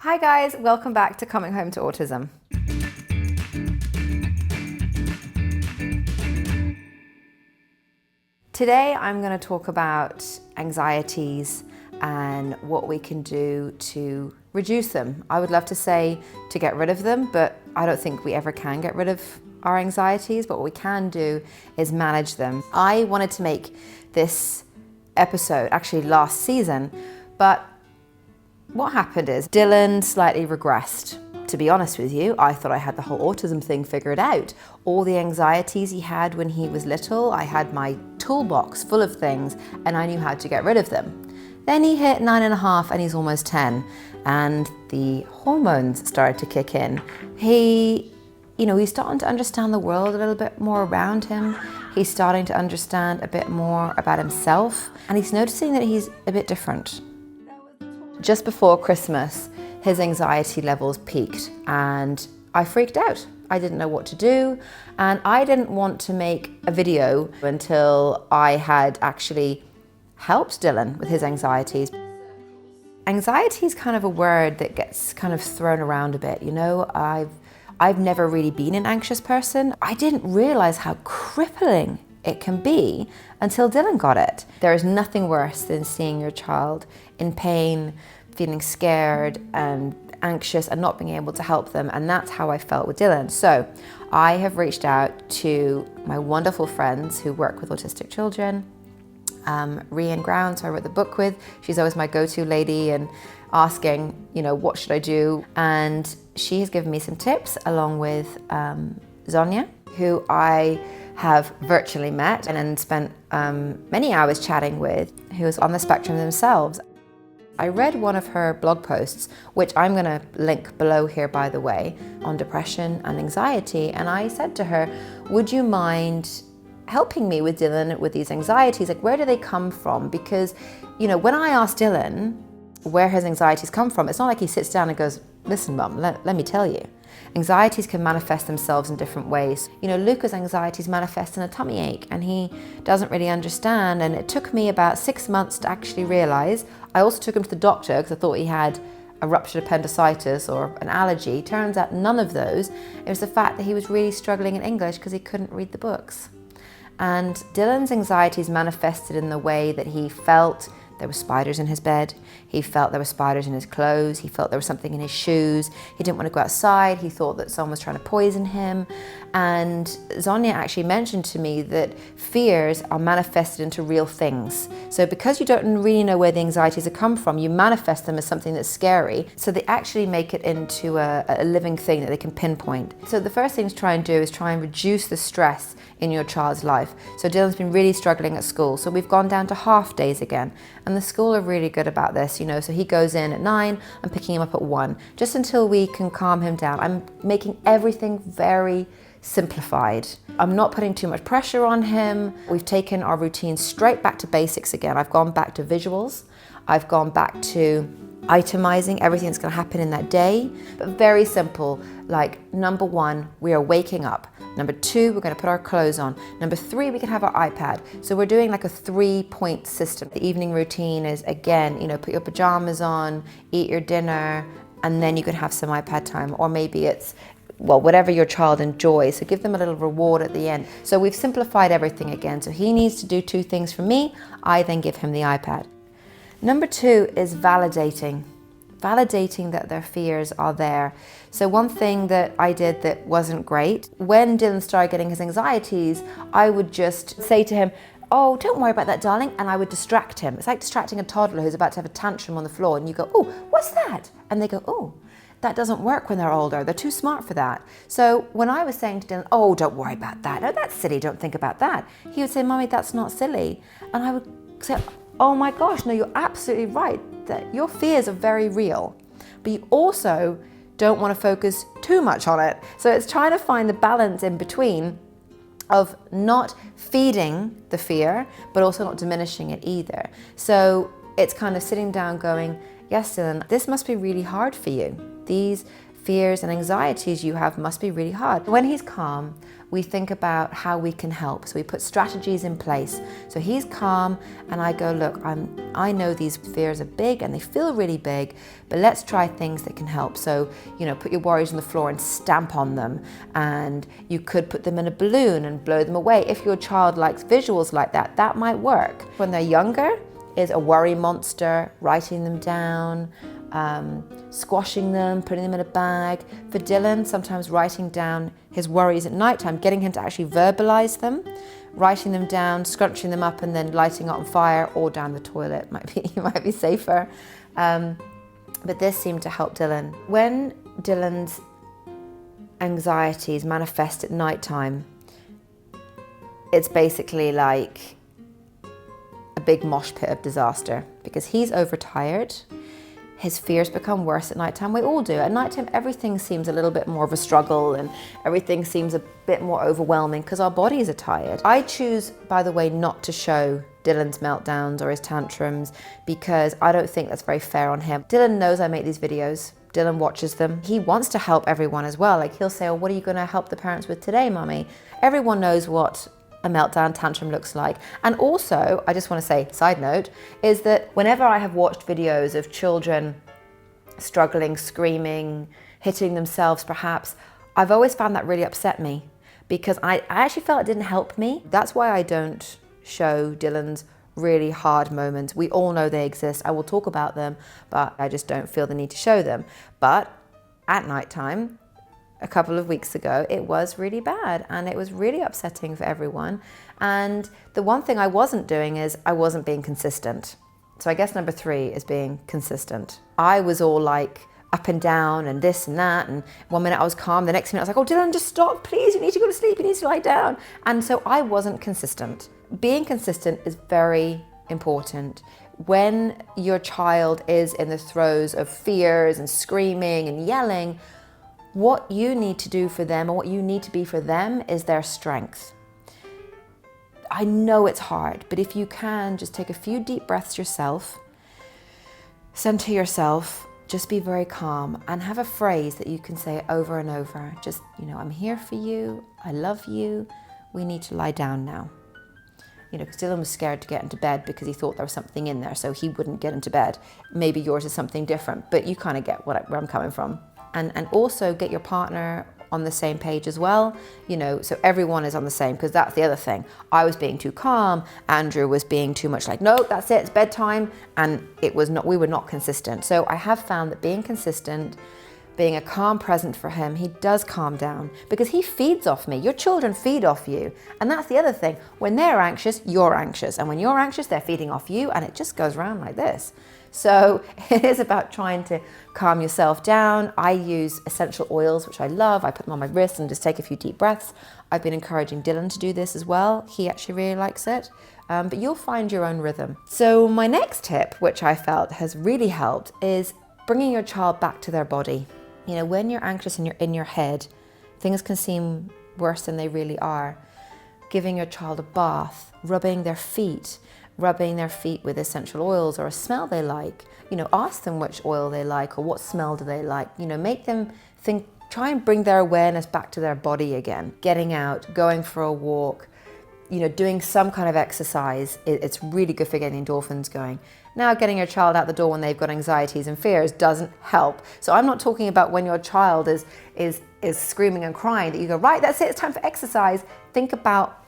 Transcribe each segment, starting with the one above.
Hi guys, welcome back to Coming Home to Autism. Today I'm going to talk about anxieties and what we can do to reduce them. I would love to say to get rid of them, but I don't think we ever can get rid of our anxieties, but what we can do is manage them. I wanted to make this episode actually last season, but what happened is Dylan slightly regressed. To be honest with you, I thought I had the whole autism thing figured out. All the anxieties he had when he was little, I had my toolbox full of things and I knew how to get rid of them. Then he hit 9.5 and he's almost 10 and the hormones started to kick in. He's starting to understand the world a little bit more around him. He's starting to understand a bit more about himself and he's noticing that he's a bit different. Just before Christmas, his anxiety levels peaked and I freaked out. I didn't know what to do and I didn't want to make a video until I had actually helped Dylan with his anxieties. Anxiety is kind of a word that gets kind of thrown around a bit. I've never really been an anxious person. I didn't realize how crippling it can be until Dylan got it. There is nothing worse than seeing your child in pain, feeling scared and anxious and not being able to help them, and that's how I felt with Dylan. So I have reached out to my wonderful friends who work with autistic children, Rhian Grounds, who I wrote the book with. She's always my go-to lady and asking, what should I do? And she has given me some tips along with Zonya, who I have virtually met and then spent many hours chatting with, who is on the spectrum themselves. I read one of her blog posts, which I'm going to link below here, by the way, on depression and anxiety. And I said to her, would you mind helping me with Dylan with these anxieties? Like, where do they come from? Because, when I asked Dylan where his anxieties come from, it's not like he sits down and goes, listen, Mum, let me tell you. Anxieties can manifest themselves in different ways. Luca's anxieties manifest in a tummy ache and he doesn't really understand. And it took me about 6 months to actually realize. I also took him to the doctor because I thought he had a ruptured appendicitis or an allergy. Turns out none of those. It was the fact that he was really struggling in English because he couldn't read the books. And Dylan's anxieties manifested in the way that he felt there were spiders in his bed. He felt there were spiders in his clothes. He felt there was something in his shoes. He didn't want to go outside. He thought that someone was trying to poison him. And Zonya actually mentioned to me that fears are manifested into real things. So because you don't really know where the anxieties have come from, you manifest them as something that's scary. So they actually make it into a living thing that they can pinpoint. So the first thing to try and do is try and reduce the stress in your child's life. So Dylan's been really struggling at school. So we've gone down to half days again. And the school are really good about this, so he goes in at 9, I'm picking him up at 1, just until we can calm him down. I'm making everything very simplified. I'm not putting too much pressure on him. We've taken our routine straight back to basics again. I've gone back to visuals. I've gone back to itemizing everything that's going to happen in that day, but very simple. Like, number 1, we are waking up. Number 2, we're going to put our clothes on. Number 3, we can have our iPad. So we're doing like a 3-point system. The evening routine is, again, put your pajamas on, eat your dinner, and then you can have some iPad time. Or maybe it's, whatever your child enjoys. So give them a little reward at the end. So we've simplified everything again. So he needs to do 2 things for me. I then give him the iPad. Number 2 is validating that their fears are there. So one thing that I did that wasn't great, when Dylan started getting his anxieties, I would just say to him, oh, don't worry about that, darling, and I would distract him. It's like distracting a toddler who's about to have a tantrum on the floor, and you go, oh, what's that? And they go, oh, that doesn't work when they're older. They're too smart for that. So when I was saying to Dylan, oh, don't worry about that. No, that's silly, don't think about that. He would say, Mommy, that's not silly. And I would say, oh my gosh, no, you're absolutely right, that your fears are very real, but you also don't want to focus too much on it. So it's trying to find the balance in between of not feeding the fear, but also not diminishing it either. So it's kind of sitting down going, yes, Dylan, this must be really hard for you. These fears and anxieties you have must be really hard. When he's calm, we think about how we can help. So we put strategies in place. So he's calm and I go, look, I know these fears are big and they feel really big, but let's try things that can help. So, put your worries on the floor and stamp on them. And you could put them in a balloon and blow them away. If your child likes visuals like that, that might work. When they're younger, is a worry monster, writing them down, squashing them, putting them in a bag. For Dylan, sometimes writing down his worries at nighttime, getting him to actually verbalize them, writing them down, scrunching them up and then lighting it on fire or down the toilet might be safer. But this seemed to help Dylan. When Dylan's anxieties manifest at nighttime, it's basically like a big mosh pit of disaster because he's overtired. His fears become worse at nighttime. We all do. At nighttime, everything seems a little bit more of a struggle and everything seems a bit more overwhelming because our bodies are tired. I choose, by the way, not to show Dylan's meltdowns or his tantrums because I don't think that's very fair on him. Dylan knows I make these videos. Dylan watches them. He wants to help everyone as well. Like he'll say, oh, what are you going to help the parents with today, Mummy? Everyone knows what a meltdown tantrum looks like. And also, I just want to say, side note, is that whenever I have watched videos of children struggling, screaming, hitting themselves perhaps, I've always found that really upset me because I actually felt it didn't help me. That's why I don't show Dylan's really hard moments. We all know they exist. I will talk about them, but I just don't feel the need to show them. But at nighttime, a couple of weeks ago, it was really bad and it was really upsetting for everyone. And the one thing I wasn't doing is I wasn't being consistent. So I guess number 3 is being consistent. I was all like up and down and this and that. And one minute I was calm, the next minute I was like, oh, Dylan, just stop, please. You need to go to sleep. You need to lie down. And so I wasn't consistent. Being consistent is very important. When your child is in the throes of fears and screaming and yelling, what you need to do for them and what you need to be for them is their strength. I know it's hard, but if you can, just take a few deep breaths yourself, center yourself, just be very calm and have a phrase that you can say over and over. Just, I'm here for you, I love you, we need to lie down now. Because Dylan was scared to get into bed because he thought there was something in there, so he wouldn't get into bed. Maybe yours is something different, but you kind of get where I'm coming from. And also get your partner on the same page as well, so everyone is on the same, because that's the other thing. I was being too calm, Andrew was being too much like, no, that's it, it's bedtime, and we were not consistent. So I have found that being consistent, being a calm present for him, he does calm down because he feeds off me. Your children feed off you. And that's the other thing. When they're anxious, you're anxious. And when you're anxious, they're feeding off you, and it just goes around like this. So it is about trying to calm yourself down. I use essential oils, which I love. I put them on my wrist and just take a few deep breaths. I've been encouraging Dylan to do this as well. He actually really likes it. But you'll find your own rhythm. So my next tip, which I felt has really helped, is bringing your child back to their body. When you're anxious and you're in your head, things can seem worse than they really are. Giving your child a bath, rubbing their feet with essential oils or a smell they like. Ask them which oil they like or what smell do they like. Make them think, try and bring their awareness back to their body again. Getting out, going for a walk, doing some kind of exercise, it's really good for getting endorphins going. Now, getting your child out the door when they've got anxieties and fears doesn't help. So I'm not talking about when your child is screaming and crying that you go, right, that's it, it's time for exercise. Think about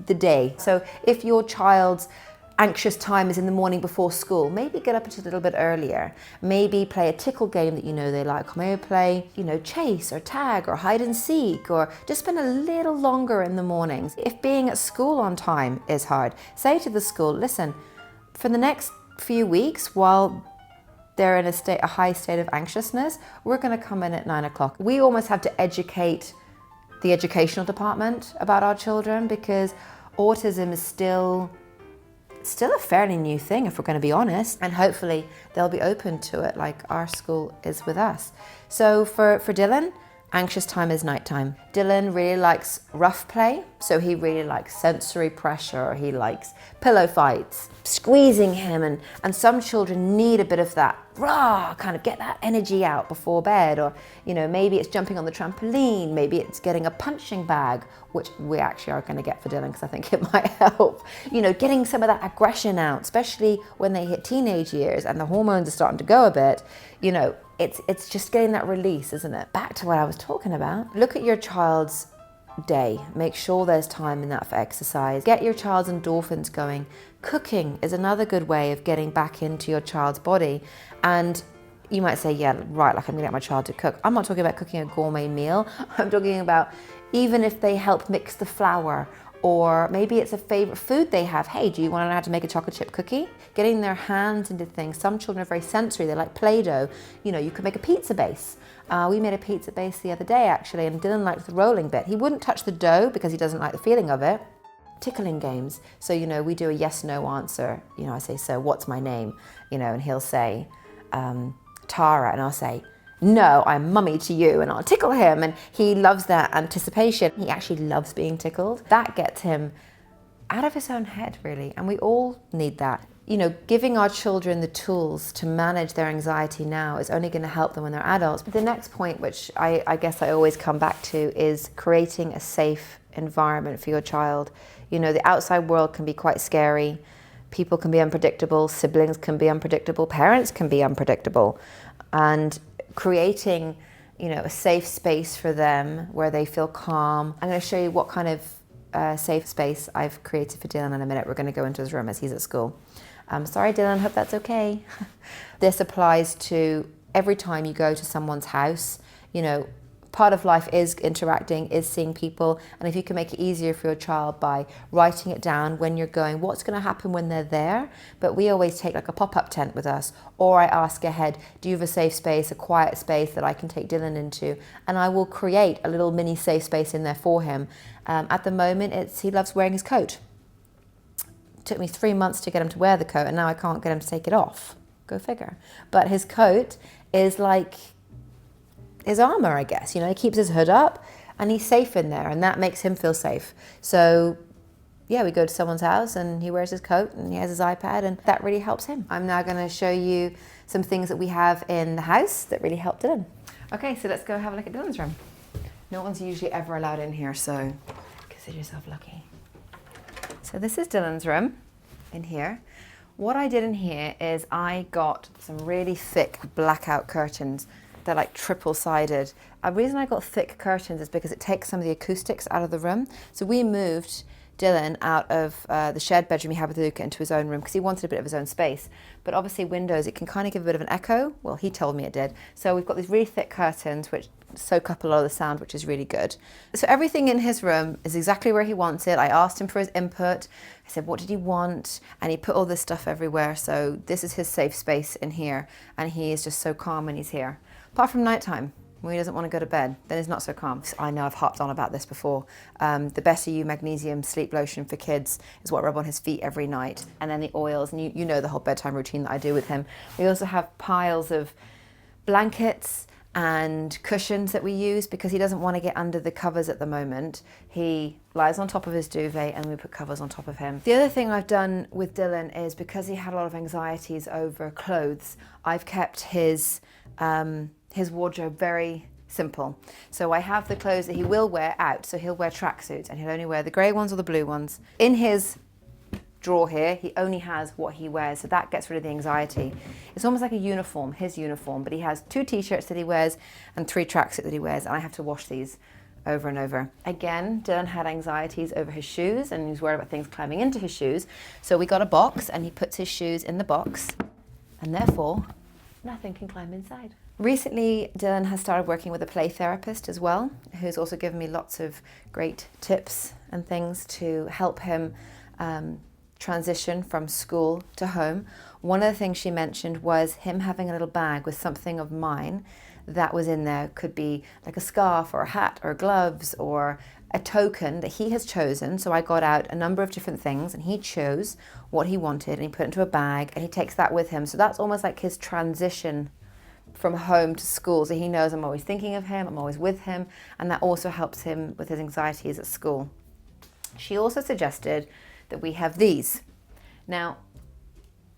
the day. So if your child's anxious time is in the morning before school, maybe get up a little bit earlier. Maybe play a tickle game that they like. Maybe play, chase or tag or hide and seek, or just spend a little longer in the mornings. If being at school on time is hard, say to the school, listen, for the next few weeks while they're in a high state of anxiousness, we're going to come in at 9 o'clock. We almost have to educate the educational department about our children because autism is still a fairly new thing, if we're going to be honest, and hopefully they'll be open to it like our school is with us. So for Dylan, Anxious time is nighttime. Dylan really likes rough play, so he really likes sensory pressure. He likes pillow fights, squeezing him, and some children need a bit of that rah, kind of get that energy out before bed, or maybe it's jumping on the trampoline, maybe it's getting a punching bag, which we actually are going to get for Dylan because I think it might help. Getting some of that aggression out, especially when they hit teenage years and the hormones are starting to go a bit. It's just getting that release, isn't it? Back to what I was talking about. Look at your child's day. Make sure there's time in that for exercise. Get your child's endorphins going. Cooking is another good way of getting back into your child's body. And you might say, yeah, right, like I'm gonna get my child to cook. I'm not talking about cooking a gourmet meal. I'm talking about even if they help mix the flour, or maybe it's a favorite food they have. Hey, do you want to know how to make a chocolate chip cookie? Getting their hands into things. Some children are very sensory. They like Play-Doh. You could make a pizza base. We made a pizza base the other day, actually, and Dylan liked the rolling bit. He wouldn't touch the dough because he doesn't like the feeling of it. Tickling games. So, we do a yes-no answer. I say, so what's my name? And he'll say, Tara, and I'll say, no, I'm mummy to you, and I'll tickle him, and he loves that anticipation. He actually loves being tickled. That gets him out of his own head, really, and we all need that. Giving our children the tools to manage their anxiety now is only going to help them when they're adults. The next point, which I guess I always come back to, is creating a safe environment for your child. The outside world can be quite scary. People can be unpredictable, siblings can be unpredictable, parents can be unpredictable, and creating, a safe space for them where they feel calm. I'm going to show you what kind of safe space I've created for Dylan in a minute. We're going to go into his room as he's at school. Sorry, Dylan, hope that's okay. This applies to every time you go to someone's house. Part of life is interacting, is seeing people, and if you can make it easier for your child by writing it down when you're going, what's going to happen when they're there? But we always take like a pop-up tent with us, or I ask ahead, do you have a safe space, a quiet space that I can take Dylan into? And I will create a little mini safe space in there for him. At the moment, he loves wearing his coat. It took me 3 months to get him to wear the coat, and now I can't get him to take it off. Go figure. But his coat is like his armor, I guess. He keeps his hood up and he's safe in there, and that makes him feel safe. So yeah, we go to someone's house and he wears his coat and he has his iPad, and that really helps him. I'm now going to show you some things that we have in the house that really help Dylan. Okay, so let's go have a look at Dylan's room. No one's usually ever allowed in here, so consider yourself lucky. So this is Dylan's room in here. What I did in here is I got some really thick blackout curtains. They're like triple-sided. The reason I got thick curtains is because it takes some of the acoustics out of the room. So we moved Dylan out of the shared bedroom he had with Luca into his own room because he wanted a bit of his own space. But obviously windows, it can kind of give a bit of an echo. Well, he told me it did. So we've got these really thick curtains which soak up a lot of the sound, which is really good. So everything in his room is exactly where he wants it. I asked him for his input. I said, what did he want? And he put all this stuff everywhere. So this is his safe space in here. And he is just so calm when he's here. Apart from nighttime, when he doesn't want to go to bed, then he's not so calm. I know I've harped on about this before. The Better You magnesium sleep lotion for kids is what I rub on his feet every night. And then the oils, and you know the whole bedtime routine that I do with him. We also have piles of blankets and cushions that we use because he doesn't want to get under the covers at the moment. He lies on top of his duvet and we put covers on top of him. The other thing I've done with Dylan is because he had a lot of anxieties over clothes, I've kept his wardrobe very simple. So I have the clothes that he will wear out. So he'll wear tracksuits and he'll only wear the grey ones or the blue ones. In his drawer here, he only has what he wears. So that gets rid of the anxiety. It's almost like a uniform, his uniform, but he has 2 t-shirts that he wears and 3 tracksuits that he wears. And I have to wash these over and over. Again, Dylan had anxieties over his shoes and he was worried about things climbing into his shoes. So we got a box and he puts his shoes in the box and therefore nothing can climb inside. Recently, Dylan has started working with a play therapist as well, who's also given me lots of great tips and things to help him transition from school to home. One of the things she mentioned was him having a little bag with something of mine that was in there. Could be like a scarf or a hat or gloves or a token that he has chosen. So I got out a number of different things and he chose what he wanted and he put it into a bag and he takes that with him. So that's almost like his transition from home to school, so he knows I'm always thinking of him, I'm always with him, and that also helps him with his anxieties at school. She also suggested that we have these. Now,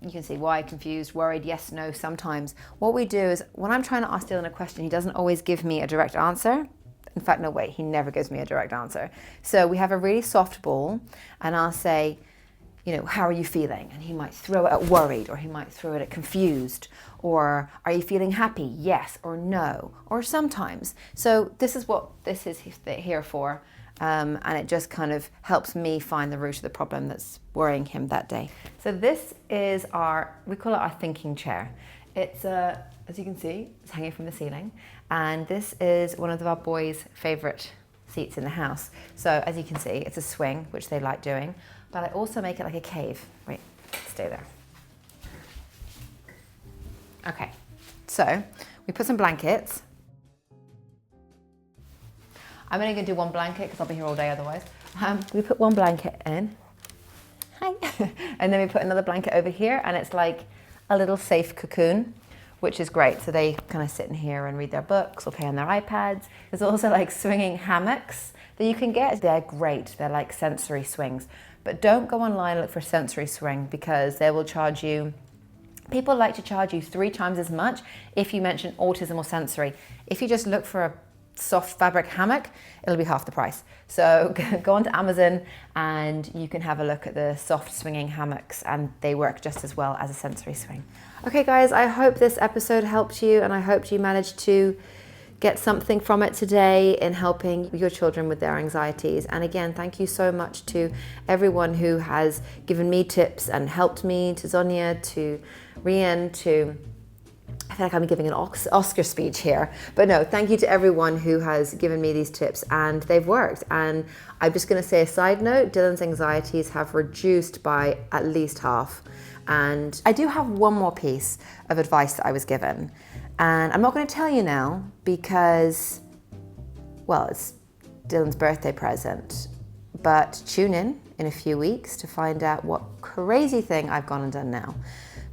you can see why: confused, worried, yes, no, sometimes. What we do is, when I'm trying to ask Dylan a question, he doesn't always give me a direct answer. In fact, no, wait, he never gives me a direct answer. So we have a really soft ball, and I'll say, you know, how are you feeling? And he might throw it at worried, or he might throw it at confused, or are you feeling happy? Yes or no, or sometimes. So this is what this is here for. And it just kind of helps me find the root of the problem that's worrying him that day. So this is we call it our thinking chair. It's, as you can see, it's hanging from the ceiling. And this is one of our boys' favorite seats in the house. So as you can see, it's a swing, which they like doing, but I also make it like a cave. Wait, stay there. Okay, so we put some blankets. I'm only going to do one blanket because I'll be here all day otherwise. We put one blanket in. Hi. And then we put another blanket over here, and it's like a little safe cocoon, which is great. So they kind of sit in here and read their books or play on their iPads. There's also like swinging hammocks that you can get. They're great. They're like sensory swings. But don't go online and look for sensory swing, because they will charge you. People like to charge you 3 times as much if you mention autism or sensory. If you just look for a soft fabric hammock, it'll be half the price. So go onto Amazon and you can have a look at the soft swinging hammocks, and they work just as well as a sensory swing. Okay guys, I hope this episode helped you, and I hope you managed to get something from it today in helping your children with their anxieties. And again, thank you so much to everyone who has given me tips and helped me, to Zonya, to Rian, to, I feel like I'm giving an Oscar speech here, but no, thank you to everyone who has given me these tips, and they've worked. And I'm just going to say a side note, Dylan's anxieties have reduced by at least half. And I do have one more piece of advice that I was given, and I'm not going to tell you now because, well, it's Dylan's birthday present, but tune in a few weeks to find out what crazy thing I've gone and done now.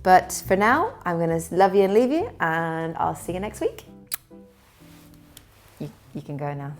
But for now, I'm going to love you and leave you, and I'll see you next week. You can go now.